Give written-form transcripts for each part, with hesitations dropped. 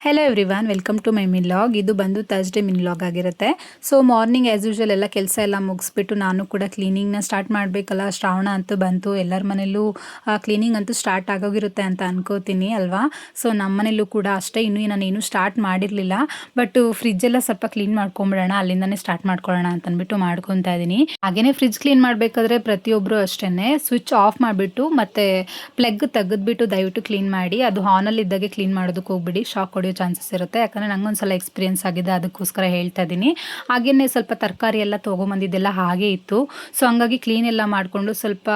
Hello everyone, welcome to my ಮಿನ್ಲಾಗ್. ಇದು ಬಂದು ಥರ್ಸ್ಡೇ ಮಿನ್ಲಾಗ್ ಆಗಿರುತ್ತೆ. ಸೊ ಮಾರ್ನಿಂಗ್ ಆ್ಯಸ್ ಯೂಶುವಲ್ ಎಲ್ಲ ಕೆಲಸ ಎಲ್ಲ ಮುಗಿಸ್ಬಿಟ್ಟು ನಾನು ಕೂಡ ಕ್ಲೀನಿಂಗ್ನ ಸ್ಟಾರ್ಟ್ ಮಾಡಬೇಕಲ್ಲ. ಶ್ರಾವಣ ಅಂತೂ ಬಂತು, ಎಲ್ಲರ ಮನೇಲೂ ಕ್ಲೀನಿಂಗ್ ಅಂತೂ ಸ್ಟಾರ್ಟ್ ಆಗೋಗಿರುತ್ತೆ ಅಂತ ಅನ್ಕೋತೀನಿ ಅಲ್ವಾ. ಸೊ ನಮ್ಮ ಮನೇಲೂ ಕೂಡ ಅಷ್ಟೇ, ನಾನೇನು ಸ್ಟಾರ್ಟ್ ಮಾಡಿರಲಿಲ್ಲ. ಬಟ್ ಫ್ರಿಜ್ಜೆಲ್ಲ ಸ್ವಲ್ಪ ಕ್ಲೀನ್ ಮಾಡ್ಕೊಂಬಿಡೋಣ, ಅಲ್ಲಿಂದನೇ ಸ್ಟಾರ್ಟ್ ಮಾಡ್ಕೊಳ್ಳೋಣ ಅಂತ ಅಂದ್ಬಿಟ್ಟು ಮಾಡ್ಕೊತಾ ಇದ್ದೀನಿ. ಹಾಗೇನೆ ಫ್ರಿಜ್ ಕ್ಲೀನ್ ಮಾಡಬೇಕಾದ್ರೆ ಪ್ರತಿಯೊಬ್ಬರು ಅಷ್ಟೇ ಸ್ವಿಚ್ ಆಫ್ ಮಾಡಿಬಿಟ್ಟು ಮತ್ತೆ ಪ್ಲಗ್ ತೆಗೆದ್ಬಿಟ್ಟು ದಯವಿಟ್ಟು ಕ್ಲೀನ್ ಮಾಡಿ. ಅದು ಆನಲ್ಲಿ ಇದ್ದಾಗೆ ಕ್ಲೀನ್ ಮಾಡೋದಕ್ಕೆ ಹೋಗ್ಬಿಡಿ, ಶಾಕ್ ಹೊಡೆಯೋ ಚಾನ್ಸಸ್ ಇರುತ್ತೆ. ಯಾಕಂದರೆ ನಂಗೊಂದ್ಸಲ ಎಕ್ಸ್ಪೀರಿಯನ್ಸ್ ಆಗಿದೆ, ಅದಕ್ಕೋಸ್ಕರ ಹೇಳ್ತಾ ಇದ್ದೀನಿ. ಹಾಗೆಯೇ ಸ್ವಲ್ಪ ತರಕಾರಿ ಎಲ್ಲ ತೊಗೊಂಬಂದಿದ್ದೆಲ್ಲ ಹಾಗೆ ಇತ್ತು. ಸೊ ಹಂಗಾಗಿ ಕ್ಲೀನ್ ಎಲ್ಲ ಮಾಡಿಕೊಂಡು ಸ್ವಲ್ಪ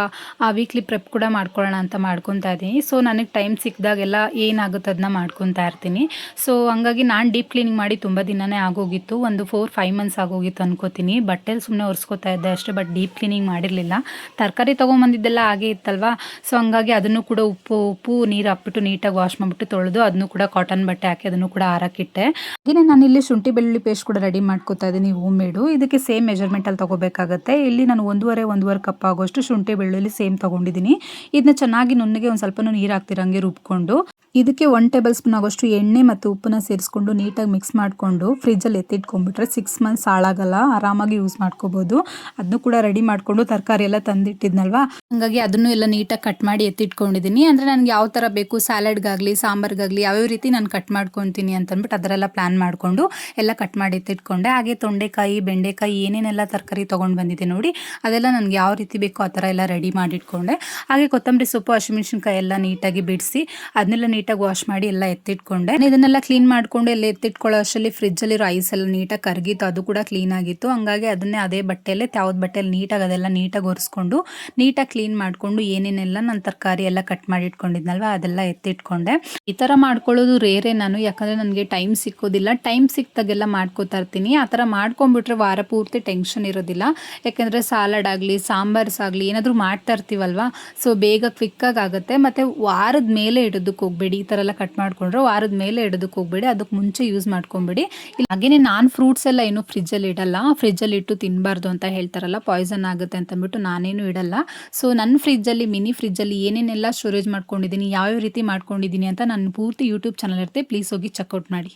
ವೀಕ್ಲಿ ಪ್ರೆಪ್ ಕೂಡ ಮಾಡ್ಕೊಳ್ಳೋಣ ಅಂತ ಮಾಡ್ಕೊತಾ ಇದ್ದೀನಿ. ಸೊ ನನಗೆ ಟೈಮ್ ಸಿಕ್ಕಿದಾಗೆಲ್ಲ ಏನಾಗುತ್ತೆ ಅದನ್ನ ಮಾಡ್ಕೊತಾ ಇರ್ತೀನಿ. ಸೊ ಹಂಗಾಗಿ ನಾನು ಡೀಪ್ ಕ್ಲೀನಿಂಗ್ ಮಾಡಿ ತುಂಬ ದಿನವೇ ಆಗೋಗಿತ್ತು, ಒಂದು 4-5 ಮಂತ್ಸ್ ಆಗೋಗಿತ್ತು ಅನ್ಕೋತೀನಿ. ಬಟ್ಟೆಲಿ ಸುಮ್ಮನೆ ಒರೆಸ್ಕೊತಾ ಇದ್ದೆ ಅಷ್ಟೇ, ಬಟ್ ಡೀಪ್ ಕ್ಲೀನಿಂಗ್ ಮಾಡಿರಲಿಲ್ಲ. ತರಕಾರಿ ತೊಗೊಂಬಂದಿದ್ದೆಲ್ಲ ಹಾಗೆ ಇತ್ತಲ್ವಾ. ಸೊ ಹಂಗಾಗಿ ಅದನ್ನು ಕೂಡ ಉಪ್ಪು ನೀರು ಹಾಕ್ಬಿಟ್ಟು ನೀಟಾಗಿ ವಾಶ್ ಮಾಡಿಬಿಟ್ಟು ತೊಳೆದು ಅದನ್ನು ಕೂಡ ಕಾಟನ್ ಬಟ್ಟೆ ಹಾಕಿ ಅದನ್ನು ಕೂಡ ಹಾರಕ್ಕಿಟ್ಟೆ. ಹಾಗೆಯೇ ನಾನಿಲ್ಲಿ ಶುಂಠಿ ಬೆಳ್ಳುಳ್ಳಿ ಪೇಸ್ಟ್ ಕೂಡ ರೆಡಿ ಮಾಡ್ಕೊತಾ ಇದ್ದೀನಿ, ಹೋಮ್ ಮೇಡು. ಇದಕ್ಕೆ ಸೇಮ್ ಮೆಜರ್ಮೆಂಟಲ್ಲಿ ತೊಗೋಬೇಕಾಗುತ್ತೆ. ಇಲ್ಲಿ ನಾನು ಒಂದೂವರೆ ಕಪ್ ಆಗೋಷ್ಟು ಶುಂಠಿ ಬೆಳ್ಳುಳ್ಳಿ ಸೇಮ್ ತೊಗೊಂಡಿದ್ದೀನಿ. ಇದನ್ನ ಚೆನ್ನಾಗಿ ನುಣ್ಣಗೆ ಒಂದು ಸ್ವಲ್ಪ ನೀರು ಹಾಕ್ತಿರಂಗೆ ರುಬ್ಕೊಂಡು ಇದಕ್ಕೆ 1 ಟೇಬಲ್ ಸ್ಪೂನ್ ಆಗೋಷ್ಟು ಎಣ್ಣೆ ಮತ್ತು ಉಪ್ಪನ್ನ ಸೇರಿಸ್ಕೊಂಡು ನೀಟಾಗಿ ಮಿಕ್ಸ್ ಮಾಡಿಕೊಂಡು ಫ್ರಿಜ್ಜಲ್ಲಿ ಎತ್ತಿಟ್ಕೊಂಡ್ಬಿಟ್ರೆ 6 ಮಂತ್ಸ್ ಹಾಳಾಗಲ್ಲ, ಆರಾಮಾಗಿ ಯೂಸ್ ಮಾಡ್ಕೋಬೋದು. ಅದನ್ನು ಕೂಡ ರೆಡಿ ಮಾಡಿಕೊಂಡು ತರಕಾರಿ ಎಲ್ಲ ತಂದಿಟ್ಟಿದ್ನಲ್ವಾ, ಹಾಗಾಗಿ ಅದನ್ನು ಎಲ್ಲ ನೀಟಾಗಿ ಕಟ್ ಮಾಡಿ ಎತ್ತಿಟ್ಕೊಂಡಿದ್ದೀನಿ. ಅಂದರೆ ನನಗೆ ಯಾವ ಥರ ಬೇಕು, ಸ್ಯಾಲಡ್ಗಾಗಲಿ ಸಾಂಬಾರ್ಗಾಗಲಿ ಯಾವ್ಯಾವ ರೀತಿ ನಾನು ಕಟ್ ಮಾಡ್ಕೊತೀನಿ ಅಂತಂದ್ಬಿಟ್ಟು ಅದರೆಲ್ಲ ಪ್ಲ್ಯಾನ್ ಮಾಡಿಕೊಂಡು ಎಲ್ಲ ಕಟ್ ಮಾಡಿ ಎತ್ತಿಟ್ಕೊಂಡೆ. ಹಾಗೆ ತೊಂಡೆಕಾಯಿ, ಬೆಂಡೆಕಾಯಿ ಏನೇನೆಲ್ಲ ತರಕಾರಿ ತೊಗೊಂಡು ಬಂದಿದ್ದೆ ನೋಡಿ, ಅದೆಲ್ಲ ನನಗೆ ಯಾವ ರೀತಿ ಬೇಕೋ ಆ ಥರ ಎಲ್ಲ ರೆಡಿ ಮಾಡಿಟ್ಕೊಂಡೆ. ಹಾಗೆ ಕೊತ್ತಂಬರಿ ಸೊಪ್ಪು, ಹಸಿಮೆಣಸಿನ್ಕಾಯಿ ಎಲ್ಲ ನೀಟಾಗಿ ಬಿಡಿಸಿ ಅದನ್ನೆಲ್ಲ ನೀಟಾಗಿ ವಾಶ್ ಮಾಡಿ ಎಲ್ಲ ಎತ್ತಿಟ್ಕೊಂಡೆ. ಇದನ್ನೆಲ್ಲ ಕ್ಲೀನ್ ಮಾಡ್ಕೊಂಡು ಎಲ್ಲ ಎತ್ತಿಟ್ಕೊಳ್ಳೋ ಅಷ್ಟರಲ್ಲಿ ಫ್ರಿಜ್ಜಲ್ಲಿ ರೈಸ್ ಎಲ್ಲ ನೀಟಾಗಿ ಕರಗಿತ್ತು, ಅದು ಕೂಡ ಕ್ಲೀನ್ ಆಗಿತ್ತು. ಹಂಗಾಗಿ ಅದನ್ನೇ ಅದೇ ಬಟ್ಟೆಯಲ್ಲೇ ಯಾವ್ದು ಬಟ್ಟೆಯಲ್ಲಿ ನೀಟಾಗಿ ಅದೆಲ್ಲ ನೀಟಾಗಿ ಒರೆಸ್ಕೊಂಡು ನೀಟಾಗಿ ಕ್ಲೀನ್ ಮಾಡಿಕೊಂಡು ಏನೇನೆಲ್ಲ ನಾನು ತರಕಾರಿ ಎಲ್ಲ ಕಟ್ ಮಾಡಿ ಇಟ್ಕೊಂಡಿದ್ನಲ್ವ ಅದೆಲ್ಲ ಎತ್ತಿಟ್ಕೊಂಡೆ. ಈ ಥರ ಮಾಡ್ಕೊಳ್ಳೋದು ರೇರೇ ನಾನು, ಯಾಕಂದರೆ ನನಗೆ ಟೈಮ್ ಸಿಕ್ಕೋದಿಲ್ಲ. ಟೈಮ್ ಸಿಕ್ತಾಗೆಲ್ಲ ಮಾಡ್ಕೋತಾ ಇರ್ತೀನಿ. ಆ ಥರ ಮಾಡ್ಕೊಂಡ್ಬಿಟ್ರೆ ವಾರ ಪೂರ್ತಿ ಟೆನ್ಷನ್ ಇರೋದಿಲ್ಲ. ಯಾಕೆಂದರೆ ಸಾಲಡ್ ಆಗಲಿ ಸಾಂಬಾರ್ಸ್ ಆಗಲಿ ಏನಾದರೂ ಮಾಡ್ತಾ ಇರ್ತೀವಲ್ವ, ಸೊ ಬೇಗ ಕ್ವಿಕ್ಕಾಗಿ ಆಗುತ್ತೆ. ಮತ್ತು ವಾರದ ಮೇಲೆ ಇಡೋದಕ್ಕೆ ಹೋಗ್ಬೇಡಿ. ಈ ಥರ ಎಲ್ಲ ಕಟ್ ಮಾಡ್ಕೊಂಡ್ರೆ ವಾರದ ಮೇಲೆ ಇಡೋದಕ್ಕೆ ಹೋಗ್ಬೇಡಿ, ಅದಕ್ಕೆ ಮುಂಚೆ ಯೂಸ್ ಮಾಡ್ಕೊಂಬಿಡಿ. ಹಾಗೇನೆ ನಾನು ಫ್ರೂಟ್ಸ್ ಎಲ್ಲ ಏನು ಫ್ರಿಜ್ಜಲ್ಲಿ ಇಡಲ್ಲ, ಫ್ರಿಜ್ಜಲ್ಲಿ ಇಟ್ಟು ತಿನ್ನಬಾರ್ದು ಅಂತ ಹೇಳ್ತಾರಲ್ಲ, ಪಾಯ್ಸನ್ ಆಗುತ್ತೆ ಅಂತ ಅಂದ್ಬಿಟ್ಟು ನಾನೇನು ಇಡಲ್ಲ. ಸೊ ನನ್ನ ಫ್ರಿಜ್ಜಲ್ಲಿ, ಮಿನಿ ಫ್ರಿಜ್ಜಲ್ಲಿ ಏನೇನೆಲ್ಲ ಸ್ಟೋರೇಜ್ ಮಾಡ್ಕೊಂಡಿದ್ದೀನಿ, ಯಾವ್ಯಾವ ರೀತಿ ಮಾಡ್ಕೊಂಡಿದ್ದೀನಿ ಅಂತ ನಾನು ಪೂರ್ತಿ ಯೂಟ್ಯೂಬ್ ಚಾನಲ್ ಇರುತ್ತೆ, ಪ್ಲೀಸ್ ಹೋಗಿ ಚೆಕ್ಔಟ್ ಮಾಡಿ.